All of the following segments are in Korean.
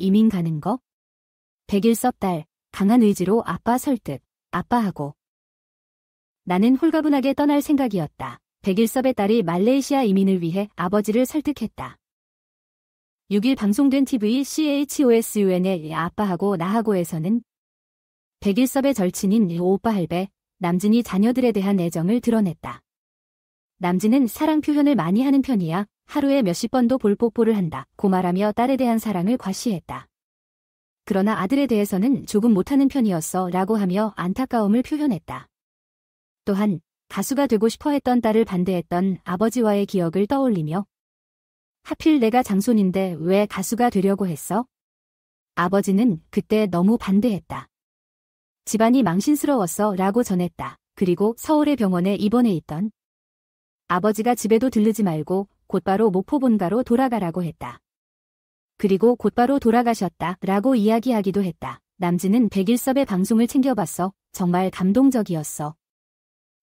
이민 가는 거? 백일섭 딸, 강한 의지로 아빠 설득, 아빠하고. 나는 홀가분하게 떠날 생각이었다. 백일섭의 딸이 말레이시아 이민을 위해 아버지를 설득했다. 6일 방송된 TV CHOSUN의 아빠하고 나하고에서는 백일섭의 절친인 오빠 할배, 남진이 자녀들에 대한 애정을 드러냈다. 남진은 사랑 표현을 많이 하는 편이야. 하루에 몇십 번도 볼뽀뽀를 한다. 고 말하며 딸에 대한 사랑을 과시했다. 그러나 아들에 대해서는 조금 못하는 편이었어 라고 하며 안타까움을 표현했다. 또한 가수가 되고 싶어 했던 딸을 반대했던 아버지와의 기억을 떠올리며 하필 내가 장손인데 왜 가수가 되려고 했어? 아버지는 그때 너무 반대했다. 집안이 망신스러웠어 라고 전했다. 그리고 서울의 병원에 입원해 있던 아버지가 집에도 들르지 말고 곧바로 목포 본가로 돌아가라고 했다. 그리고 곧바로 돌아가셨다 라고 이야기하기도 했다. 남진은 백일섭의 방송을 챙겨봤어. 정말 감동적이었어.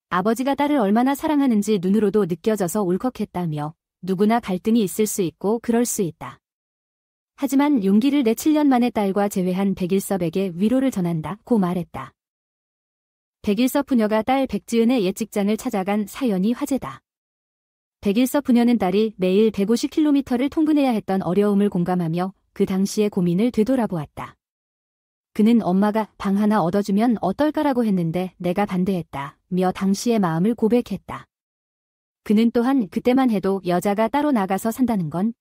아버지가 딸을 얼마나 사랑하는지 눈으로도 느껴져서 울컥했다며 누구나 갈등이 있을 수 있고 그럴 수 있다. 하지만 용기를 내 7년 만에 딸과 재회한 백일섭에게 위로를 전한다 고 말했다. 백일섭 부녀가 딸 백지은의 옛 직장을 찾아간 사연이 화제다. 백일섭 부녀는 딸이 매일 150km를 통근해야 했던 어려움을 공감하며 그 당시의 고민을 되돌아보았다. 그는 엄마가 방 하나 얻어주면 어떨까라고 했는데 내가 반대했다 며 당시의 마음을 고백했다. 그는 또한 그때만 해도 여자가 따로 나가서 산다는 건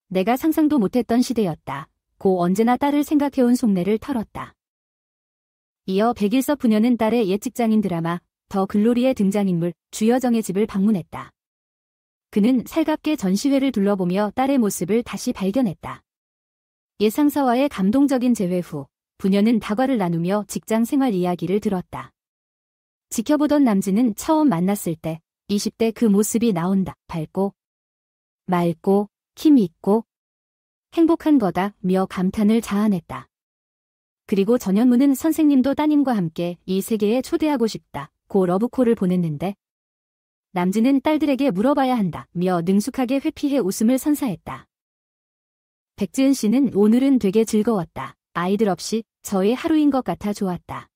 내가 상상도 못했던 시대였다. 고 언제나 딸을 생각해온 속내를 털었다. 이어 백일섭 부녀는 딸의 옛 직장인 드라마 더 글로리의 등장인물 주여정의 집을 방문했다. 그는 살갑게 전시회를 둘러보며 딸의 모습을 다시 발견했다. 옛 상사와의 감동적인 재회 후 부녀는 다과를 나누며 직장 생활 이야기를 들었다. 지켜보던 남진은 처음 만났을 때 20대 그 모습이 나온다. 밝고 맑고 힘 있고 행복한 거다 며 감탄을 자아냈다. 그리고 전현무는 선생님도 따님과 함께 이 세계에 초대하고 싶다 고 러브콜을 보냈는데 남진은 딸들에게 물어봐야 한다 며 능숙하게 회피해 웃음을 선사했다. 백지은 씨는 오늘은 되게 즐거웠다. 아이들 없이 저의 하루인 것 같아 좋았다.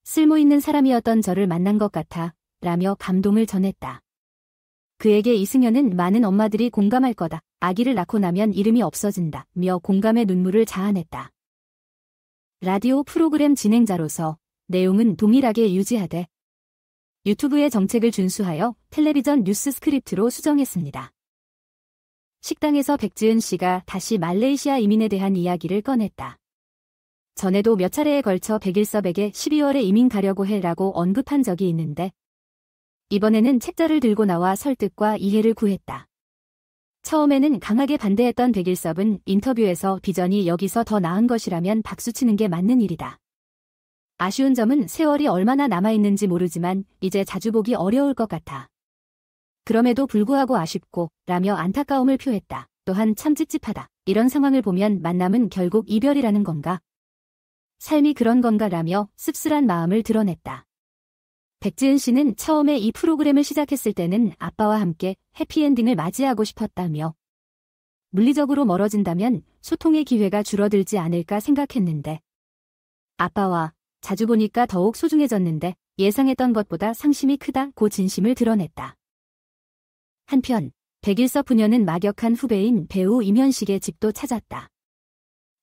쓸모있는 사람이었던 저를 만난 것 같아 라며 감동을 전했다. 그에게 이승연은 많은 엄마들이 공감할 거다. 아기를 낳고 나면 이름이 없어진다 며 공감의 눈물을 자아냈다. 라디오 프로그램 진행자로서 내용은 동일하게 유지하되 유튜브의 정책을 준수하여 텔레비전 뉴스 스크립트로 수정했습니다. 식당에서 백지은 씨가 다시 말레이시아 이민에 대한 이야기를 꺼냈다. 전에도 몇 차례에 걸쳐 백일섭에게 12월에 이민 가려고 해라고 언급한 적이 있는데 이번에는 책자를 들고 나와 설득과 이해를 구했다. 처음에는 강하게 반대했던 백일섭은 인터뷰에서 비전이 여기서 더 나은 것이라면 박수치는 게 맞는 일이다. 아쉬운 점은 세월이 얼마나 남아있는지 모르지만 이제 자주 보기 어려울 것 같아. 그럼에도 불구하고 아쉽고 라며 안타까움을 표했다. 또한 참 찝찝하다. 이런 상황을 보면 만남은 결국 이별이라는 건가? 삶이 그런 건가 라며 씁쓸한 마음을 드러냈다. 백지은 씨는 처음에 이 프로그램을 시작했을 때는 아빠와 함께 해피엔딩을 맞이하고 싶었다며 물리적으로 멀어진다면 소통의 기회가 줄어들지 않을까 생각했는데 아빠와 자주 보니까 더욱 소중해졌는데 예상했던 것보다 상심이 크다고 진심을 드러냈다. 한편 백일섭 부녀는 막역한 후배인 배우 임현식의 집도 찾았다.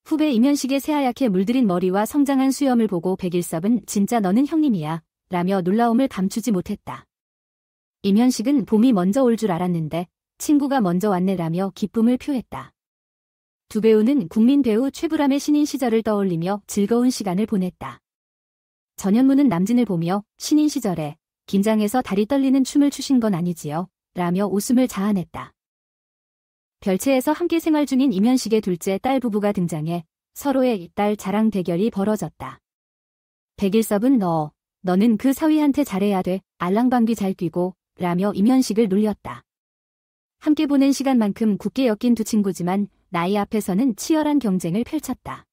후배 임현식의 새하얗게 물들인 머리와 성장한 수염을 보고 백일섭은 진짜 너는 형님이야 라며 놀라움을 감추지 못했다. 임현식은 봄이 먼저 올 줄 알았는데 친구가 먼저 왔네 라며 기쁨을 표했다. 두 배우는 국민 배우 최불암의 신인 시절을 떠올리며 즐거운 시간을 보냈다. 전현무는 남진을 보며 신인 시절에 긴장해서 다리 떨리는 춤을 추신 건 아니지요? 라며 웃음을 자아냈다. 별채에서 함께 생활 중인 임현식의 둘째 딸 부부가 등장해 서로의 딸 자랑 대결이 벌어졌다. 백일섭은 너는 그 사위한테 잘해야 돼. 알랑방귀 잘 뀌고 라며 임현식을 놀렸다. 함께 보낸 시간만큼 굳게 엮인 두 친구지만 나이 앞에서는 치열한 경쟁을 펼쳤다.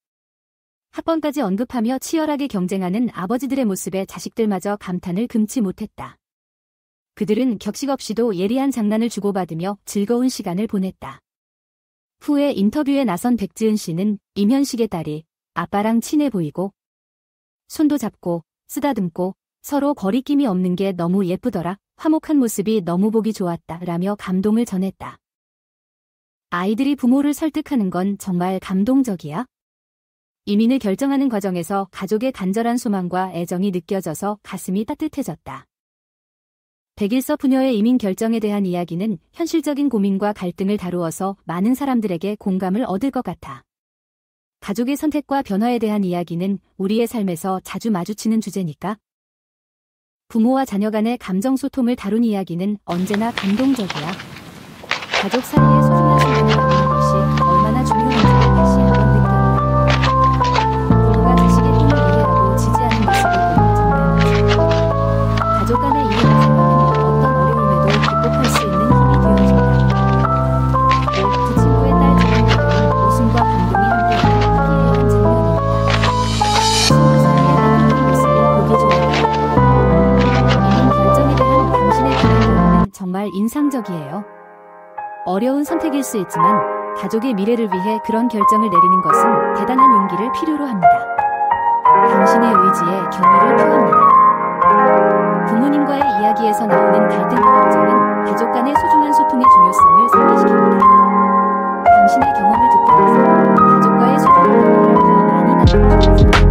학번까지 언급하며 치열하게 경쟁하는 아버지들의 모습에 자식들마저 감탄을 금치 못했다. 그들은 격식 없이도 예리한 장난을 주고받으며 즐거운 시간을 보냈다. 후에 인터뷰에 나선 백지은 씨는 임현식의 딸이 아빠랑 친해 보이고 손도 잡고 쓰다듬고 서로 거리낌이 없는 게 너무 예쁘더라. 화목한 모습이 너무 보기 좋았다. 라며 감동을 전했다. 아이들이 부모를 설득하는 건 정말 감동적이야. 이민을 결정하는 과정에서 가족의 간절한 소망과 애정이 느껴져서 가슴이 따뜻해졌다. 백일섭 부녀의 이민 결정에 대한 이야기는 현실적인 고민과 갈등을 다루어서 많은 사람들에게 공감을 얻을 것 같아. 가족의 선택과 변화에 대한 이야기는 우리의 삶에서 자주 마주치는 주제니까. 부모와 자녀 간의 감정 소통을 다룬 이야기는 언제나 감동적이야. 가족 사이의 소중한 순간을 나누는 것이 얼마나 중요한지 다시 한번 느꼈다. 부모가 자식의 꿈을 이해하고 지지하는 모습을 보는 장면이지. 가족 간의 이해와 사랑은 어떤 어려움에도 극복할 수 있는 힘이 되어준다. 두 친구의 딸 자랑에는 웃음과 감동이 함께하는 화기애애한 장면이었다. 친구 사이의 따뜻한 모습이 보기 좋았다. 이민 결정에 대한 당신의 반응은 정말 인상적이에요. 어려운 선택일 수 있지만 가족의 미래를 위해 그런 결정을 내리는 것은 대단한 용기를 필요로 합니다. 당신의 의지에 경의를 표합니다. 부모님과의 이야기에서 나오는 갈등과 걱정은 가족 간의 소중한 소통의 중요성을 상기시킵니다. 당신의 경험을 듣기 위해서 가족과의 소중한 경험을 더 많이 나누고 싶습니다.